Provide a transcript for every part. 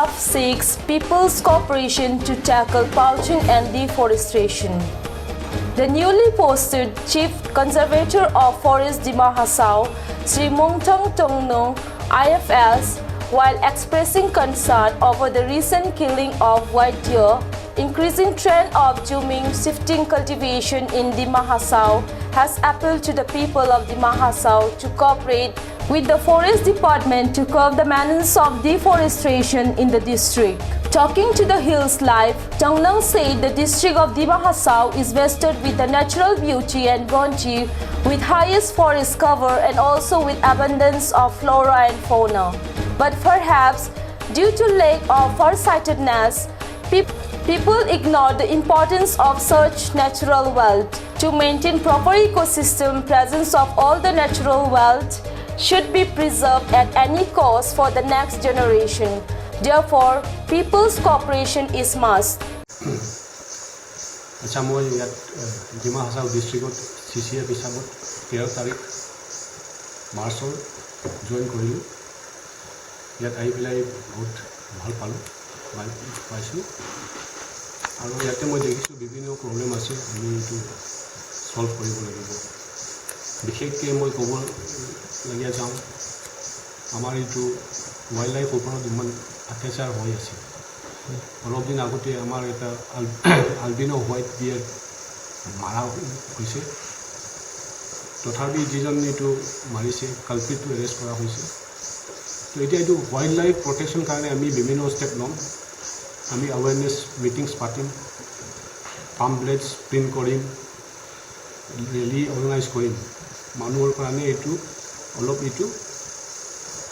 DAF seeks people's cooperation to tackle poaching and deforestation. The newly posted Chief Conservator of Forest Dima Hasao, Sri Mungtong Tongnung, IFS, while expressing concern over the recent killing of white deer, increasing trend of zooming shifting cultivation in Dima Hasao, has appealed to the people of Dima Hasao to cooperate with the Forest Department to curb the menace of deforestation in the district. Talking to the Hills Live, Tongnung said the district of Dima Hasao is vested with the natural beauty and bounty with highest forest cover and also with abundance of flora and fauna. But perhaps due to lack of farsightedness, people ignore the importance of such natural wealth. To maintain proper ecosystem, presence of all the natural wealth should be preserved at any cost for the next generation. Therefore, people's cooperation is must. আচ্ছা মই ইয়াত ডিমা হাছাও ডিষ্ট্ৰিক্টত CCF হিচাপত 13 তাৰিখ মাৰ্চৰ join কৰিলোঁ। ইয়াত আহি পেলাই বহুত ভাল পাইছোঁ আৰু ইয়াতে মই দেখিছোঁ বিভিন্ন প্ৰব্লেম আছে, আমি এইটো সলভ কৰিব লাগিব। বিশেষকৈ মই ক'বলগীয়া যাওঁ আমাৰ এইটো ৱাইল্ড লাইফ ওপৰত ইমান অত্যাচাৰ হৈ আছে। অলপ দিন আগতে আমাৰ এটা আলবিনো হোৱাইট বিয়াৰ মাৰা হৈছে, তথাপি যিজন এইটো মাৰিছে কালপিটটো এৰেষ্ট কৰা হৈছে। তো এতিয়া এইটো ৱাইল্ড লাইফ প্ৰটেকশ্যন কাৰণে আমি বিভিন্ন ষ্টেপ ল'ম। আমি আৱেৰনেছ মিটিংছ পাতিম, পাম্পলেটছ প্ৰিণ্ট কৰিম, ৰেলী অৰ্গেনাইজ কৰিম। মানুহৰ কাৰণে এইটো অলপ এইটো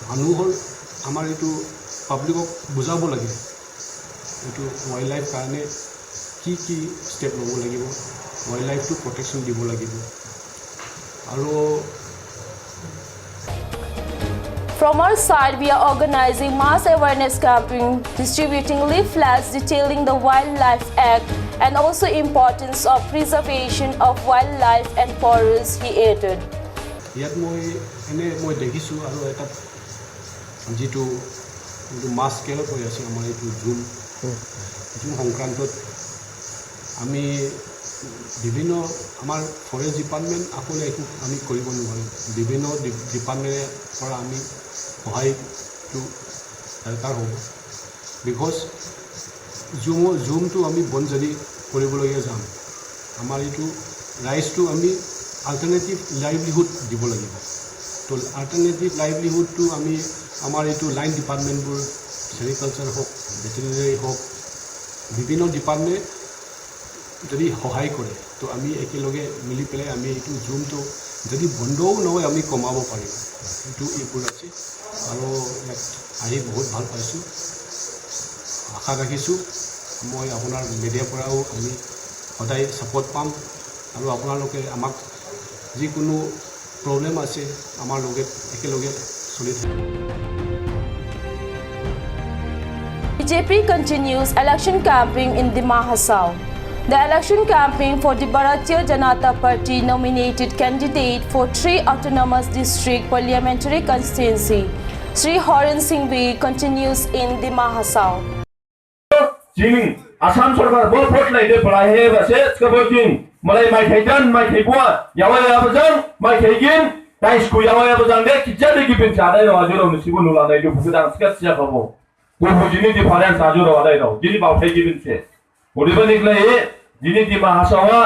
মানুহৰ আমাৰ এইটো পাব্লিকক বুজাব লাগে এইটো ৱাইল্ড লাইফ কাৰণে কি ষ্টেপ ল'ব লাগিব, ৱাইল্ড লাইফটো প্ৰটেকশ্যন দিব লাগিব। আৰু From our side, we are organizing mass awareness campaign, distributing leaflets detailing the Wildlife Act and also importance of preservation of wildlife and forests, he added. ইয়াত মই দেখিছোঁ আৰু এটা যিটো মাছ স্কেলত হৈ আছে আমাৰ এইটো জুম সংক্ৰান্তত আমি বিভিন্ন আমাৰ ফৰেষ্ট ডিপাৰ্টমেণ্ট অকলে একো আমি কৰিব নোৱাৰিম। বিভিন্ন ডিপাৰ্টমেণ্টৰ পৰা আমি সহায়টো দৰকাৰ হ'ব। বিকজ জুমটো আমি বনজাৰি কৰিবলগীয়া যাম, আমাৰ এইটো ৰাইজটো আমি আল্টাৰনেটিভ লাইভলিহুড দিব লাগিব। তো আল্টাৰনেটিভ লাইভলিহুডটো আমি আমাৰ এইটো লাইন ডিপাৰ্টমেণ্টবোৰ চেৰিকালচাৰ হওক, ভেটেৰিনেৰী হওক, বিভিন্ন ডিপাৰ্টমেণ্ট যদি সহায় কৰে তো আমি একেলগে মিলি পেলাই আমি এইটো জুমটো যদি বন্ধও নহয় আমি কমাব পাৰিম। এইটো এইবোৰ আছে আৰু ইয়াত আহি বহুত ভাল পাইছোঁ। আশা ৰাখিছোঁ মই আপোনাৰ মিডিয়াৰ পৰাও আমি সদায় ছাপোৰ্ট পাম আৰু আপোনালোকে আমাক যিকোনো প্ৰব্লেম আছে আমাৰ লগত একেলগে চলি থাকিব। BJP continues election campaign in Dima Hasao. The election campaign for the Bharatiya Janata Party nominated candidate for 3 autonomous district parliamentary constituency, Sri Horen Singhvi, continues in Dima Hasao. Jing Assam Sarkar bo vote lai de pala he ba se skabo jing malai mai thaijan mai thaibua yawai abajang mai thaigin dai sku yawai abajang de kijade ki bin chade ro ajuro musibu nula dai du bukudang skat sia babo ko jini difference ajuro dai ro jini ba thai ki bin se odiba niklai jini Dima Hasawa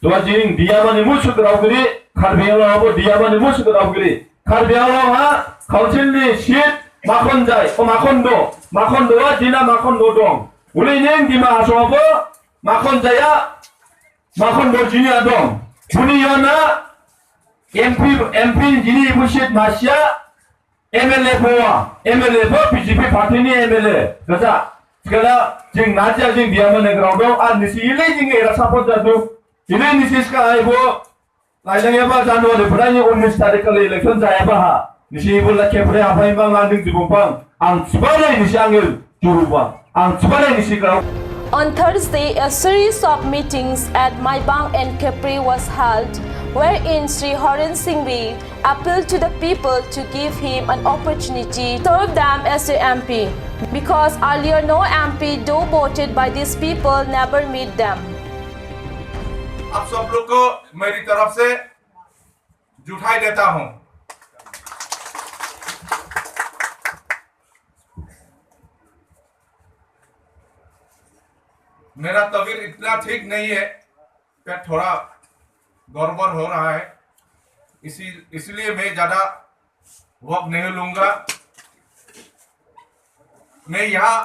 to jing diamani musuk raugri kharbiyala abo diamani musuk raugri kharbiyala ha council seat makon jai o makondo wa jina makondo dong Uli neng Dima Hasao bo makon jaya makon borjini adong. Uni yana MP jini ibushit masya MLA bo BJP party ni MLA. Kata segala jing naja jing diaman negara dong. Nisi ile jing era support jadu. Ile nisi sekarang ibu lain apa janu ada berani 19 tarik kali election jaya bah. Nisi ibu lagi berani apa yang bang landing di Bumpang. Ang sebagai nisi angil curubang. On Thursday, a series of meetings at Maibang and Capri was held wherein Sri Haran Singhvi appealed to the people to give him an opportunity to serve them as their MP, because earlier no MP though voted by these people never meet them. आप सब लोग को मेरी तरफ से जुटाई देता हूं। मेरा तबीयत इतना ठीक नहीं है, पेट थोड़ा गड़बड़ हो रहा है, इसलिए मैं ज्यादा वक्त नहीं लूंगा। मैं यहाँ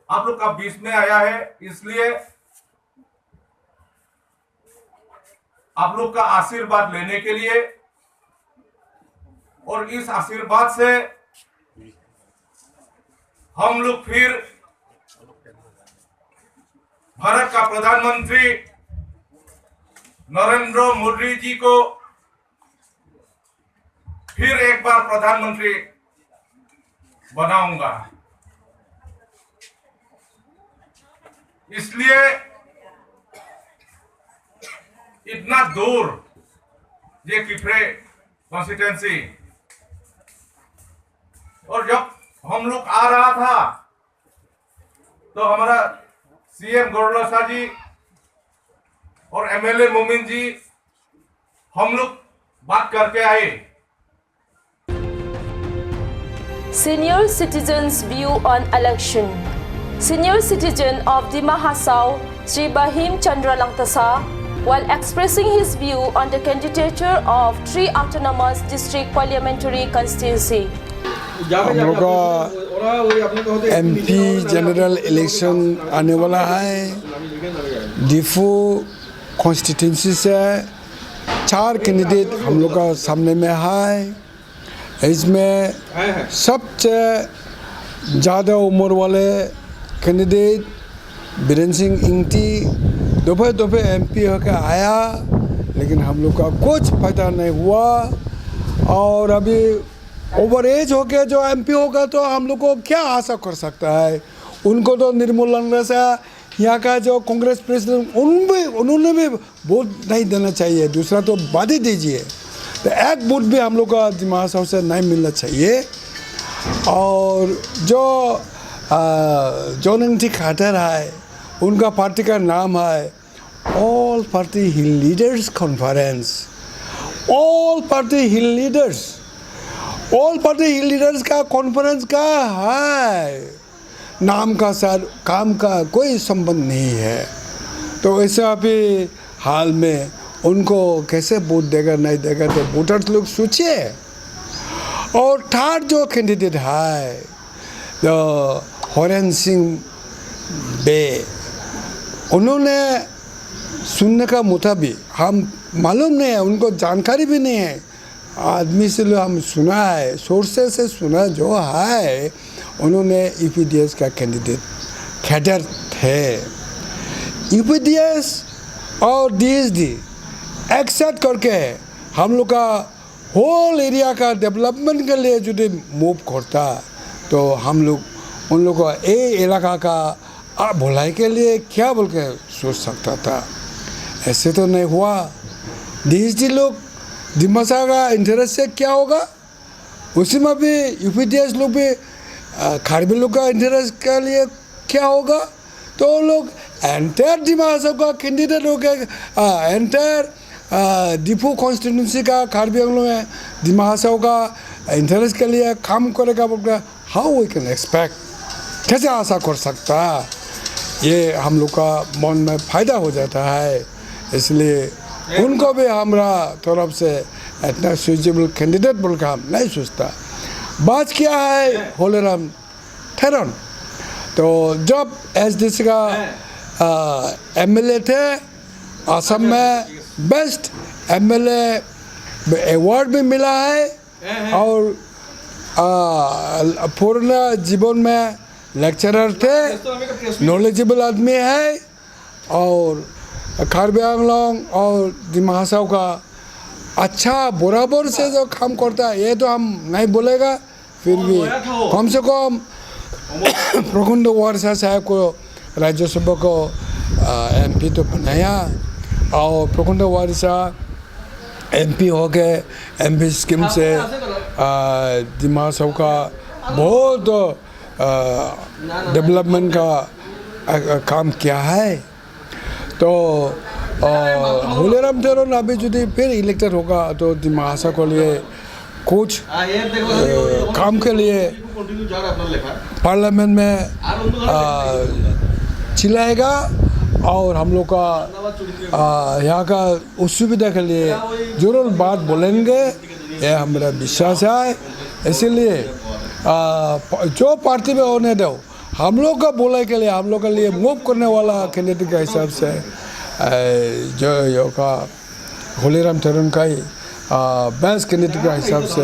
आप लोग का बीच में आया है, इसलिए आप लोग का आशीर्वाद लेने के लिए, और इस आशीर्वाद से हम लोग फिर भारत का प्रधानमंत्री नरेंद्र मोदी जी को फिर एक बार प्रधानमंत्री बनाऊंगा। इसलिए इतना दूर ये किफरे कॉन्स्टिट्यूंसी, और जब हम लोग आ रहा था तो हमारा सीएम गौरलसा जी और एमएलए मोमिन जी हम लोग बात करके आए। Senior citizens' view on election. Senior citizen of Dima Hasao, Sri Bahim Chandra Langtasa, while expressing his view on the candidature of 3 autonomous district parliamentary constituency. हम लोग का MP जनरल इलेक्शन आने वाला है। डिफू कॉन्स्टिट्यूंसी से 4 कैंडिडेट हम लोग का सामने में है। इसमें सबसे ज़्यादा उम्र वाले कैंडिडेट बीरेन सिंह इंगती दफे MP होकर आया, लेकिन हम लोग का कुछ फायदा नहीं हुआ। और अभी ओवर एज हो के जो MP होगा तो हम लोग को क्या आशा कर सकता है। उनको तो निर्मूलन से यहाँ का जो कांग्रेस प्रेसिडेंट उन्होंने भी वोट नहीं देना चाहिए, दूसरा तो बात ही दीजिए। तो एक वोट भी हम लोग का दिमा हसाओ से नहीं मिलना चाहिए। और जो जोनिंग खाटर है, उनका पार्टी का नाम है ऑल पार्टी हिल लीडर्स कॉन्फ्रेंस। ऑल पार्टी हिल लीडर्स का कॉन्फ्रेंस का है, नाम का साथ काम का कोई संबंध नहीं है। तो ऐसे अभी हाल में उनको कैसे वोट देगा नहीं देगा तो वोटर्स लोग सोचिए। और थर्ड जो कैंडिडेट है जो हरेन सिंह बे, उन्होंने सुनने का मुताबिक, हम मालूम नहीं है, उनको जानकारी भी नहीं है, आदमी से हम सुना है, सोर्सेस से सुना जो है, उन्होंने यूपीडीएस का कैंडिडेट कैडर थे। यूपीडीएस और डीएसडी एक्सेप्ट करके हम लोग का होल एरिया का डेवलपमेंट के लिए जो मूव करता तो हम लोग उन लोग का इलाका का भलाई के लिए क्या बोल के सोच सकता था। ऐसे तो नहीं हुआ। डीएसडी लोग दिमासा का इंटरेस्ट से क्या होगा, उसी में भी यूपीडीएस लोग भी खारबी लोग का इंटरेस्ट के लिए क्या होगा। तो लोग एंटायर दिमासा का कैंडिडेट हो गए, एंटायर डिफू कॉन्स्टिट्यूंसी का खारबी लोग हैं, दिमासा का इंटरेस्ट के लिए काम करेगा बोलकर हाउ वी कैन एक्सपेक्ट, कैसे आशा कर सकता। ये हम लोग का मन में फ़ायदा हो जाता है। इसलिए उनको भी हमारा तरफ से इतना सुइटेबल कैंडिडेट बोलकर हम नहीं सोचता। बात क्या है होलेराम थेरन, तो जब एसडीसी का एमएलए थे, असम में बेस्ट एमएलए अवार्ड भी मिला है। और पूर्ण जीवन में लेक्चरर थे, नॉलेजेबल आदमी है। और कार्बी आंगलोंग और दिमा हसाओ का अच्छा बराबर से जो काम करता है, ये तो हम नहीं बोलेगा, फिर भी कम से कम प्रकुंड वारसा साहब को राज्यसभा को MP तो बनाया। और प्रकुंड वारसा MP हो गए, MP स्कीम से दिमा हासाओ का बहुत डेवलपमेंट का काम किया है। तो हुलेराम तेरोन अभी यदि फिर इलेक्टेड होगा तो दिमा हासाओ के लिए कुछ काम के लिए पार्लियामेंट में चिल्लाएगा और हम लोग का यहाँ का असुविधा के लिए जरूर बात बोलेंगे, यह हमारा विश्वास है। इसीलिए जो पार्टी में होने दो, हम लोग का बोले के लिए, हम लोग के लिए मूव करने वाला कैंडिडेट के हिसाब से जो यो का हुलेराम तेरोन का ही बेस्ट कैंडिडेट के हिसाब से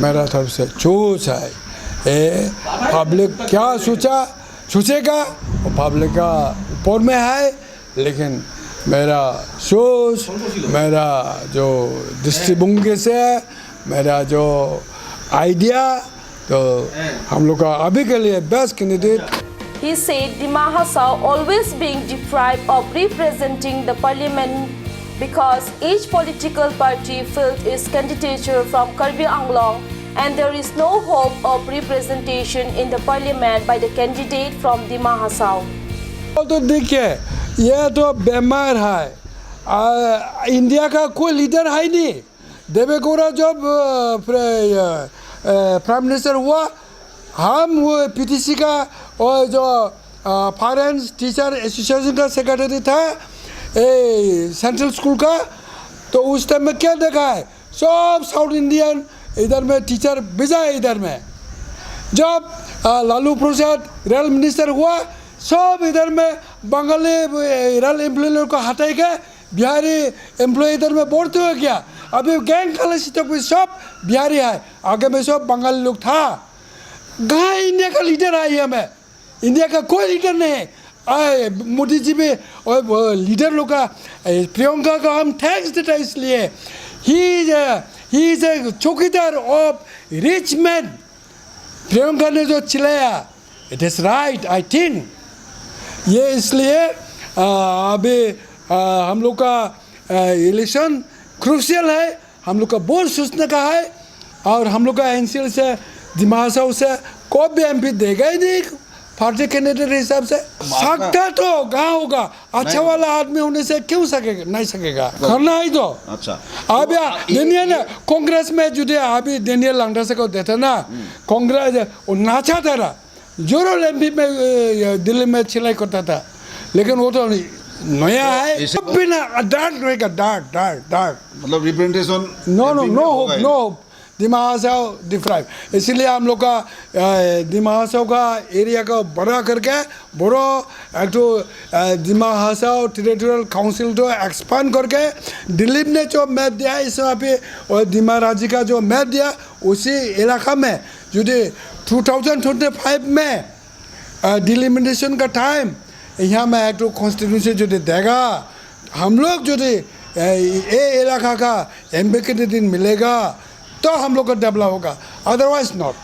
मेरा तरफ से चूज है। पब्लिक क्या सोचेगा वो पब्लिक का ऊपर में है, लेकिन मेरा सोच, मेरा जो दृष्टिभंगी से है, मेरा जो आइडिया, तो हम लोग का अभी के लिए best candidate. He said Dima Hasao always being deprived of representing the parliament because each political party filled its candidature from Karbi Anglong and there is no hope of representation in the parliament by the candidate from Dima Hasao. तो देखिए ये तो बीमार है, India का कोई leader है नहीं। देवेगौड़ा जब प्राइम मिनिस्टर हुआ, हम वो PTC का और जो पेरेंट्स टीचर एसोसिएशन का सेक्रेटरी था सेंट्रल स्कूल का, तो उस टाइम में क्या देखा है, सब साउथ इंडियन इधर में टीचर भेजा है इधर में। जब लालू प्रसाद रेल मिनिस्टर हुआ, सब इधर में बंगाली रेल एम्प्लॉय को हटाई के बिहारी एम्प्लॉय इधर में बढ़ते हुए क्या, अभी गैंग कॉलेज तक भी सब बिहारी है, आगे में सब बंगाली लोग था। कहाँ इंडिया का लीडर है, हमें इंडिया का कोई लीडर नहीं है। मोदी जी में और लीडर लोग का प्रियंका का हम थैंक्स देता है, इसलिए ही इज ए चौकीदार ऑफ रिच मैन। प्रियंका ने जो चिल्लाया, it is right, I think ये इसलिए अभी हम लोग का इलेक्शन क्रूशियल है, हम लोग का बहुत सोचने का है। और हम लोग का NCL से दिमा हासाओ से कोई भी MP देगा ही नहीं पार्टी कैंडिडेट हिसाब से। सकता तो कहाँ होगा, अच्छा वाला आदमी होने से क्यों सकेगा, नहीं सकेगा, करना ही तो। अच्छा अब डेनियल कांग्रेस में जो अभी डेनियल लांगटा से को देता ना, कांग्रेस नाचा था, जरूर MP में दिल्ली में चिल्लाई करता था, लेकिन वो तो नया है, सब भी ना डार्क रहेगा, डार्क मतलब रिप्रेजेंटेशन नो दिमा हासाओ डिप्राइव। इसलिए हम लोग का दिमा हासाओ का एरिया को बड़ा करके बड़ो एक तो दिमा हासाओ टेरिटोरियल काउंसिल तो एक्सपांड करके दिल्ली ने जो मैप दिया है इस पे और दिमा राज्य का जो मैप दिया उसी इलाका में जो 2025 में डिलिमिटेशन का टाइम यहाँ में एक तो कॉन्स्टिट्यूंसी जो देगा, हम लोग जो ये इलाका का MP के दिन मिलेगा तो हम लोग का डेवलप होगा, अदरवाइज नॉट।